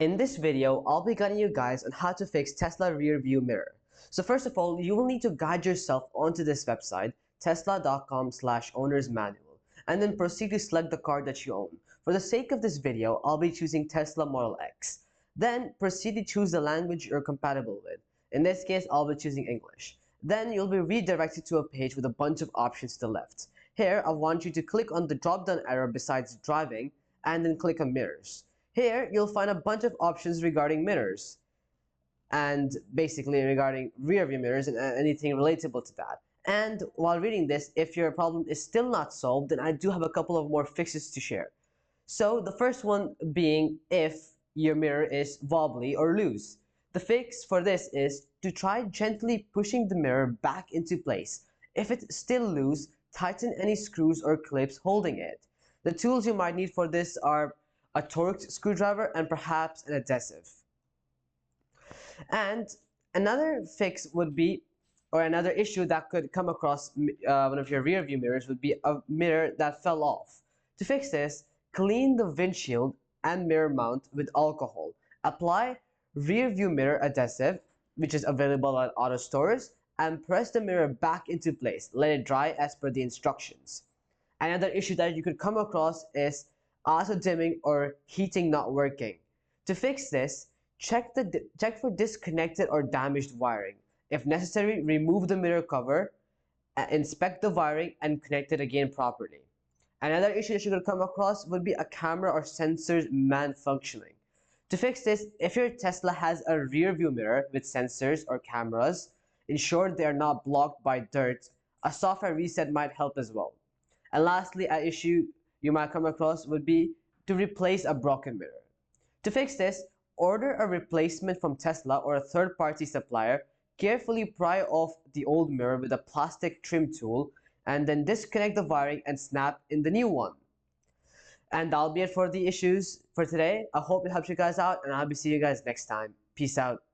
In this video, I'll be guiding you guys on how to fix Tesla rear view mirror. So first of all, you will need to guide yourself onto this website, tesla.com/owner's manual, and then proceed to select the car that you own. For the sake of this video, I'll be choosing Tesla Model X. Then proceed to choose the language you're compatible with. In this case, I'll be choosing English. Then you'll be redirected to a page with a bunch of options to the left. Here, I want you to click on the drop-down arrow besides driving, and then click on mirrors. Here, you'll find a bunch of options regarding mirrors and basically regarding rear view mirrors and anything relatable to that. And while reading this, if your problem is still not solved, then I do have a couple of more fixes to share. So the first one being if your mirror is wobbly or loose. The fix for this is to try gently pushing the mirror back into place. If it's still loose, tighten any screws or clips holding it. The tools you might need for this are a torqued screwdriver and perhaps an adhesive. And another fix would be, or another issue that could come across one of your rear view mirrors would be a mirror that fell off. To fix this, clean the windshield and mirror mount with alcohol. Apply rear view mirror adhesive, which is available at auto stores, and press the mirror back into place. Let it dry as per the instructions. Another issue that you could come across is auto dimming or heating not working. To fix this, check for disconnected or damaged wiring. If necessary, remove the mirror cover, inspect the wiring, and connect it again properly. Another issue that you could come across would be a camera or sensors malfunctioning. To fix this, if your Tesla has a rear view mirror with sensors or cameras, ensure they are not blocked by dirt. A software reset might help as well. And lastly, an issue you might come across would be to replace a broken mirror. To fix this, order a replacement from Tesla or a third-party supplier. Carefully pry off the old mirror with a plastic trim tool and then disconnect the wiring and snap in the new one. And that'll be it for the issues for today. I hope it helps you guys out, and I'll be seeing you guys next time. Peace out.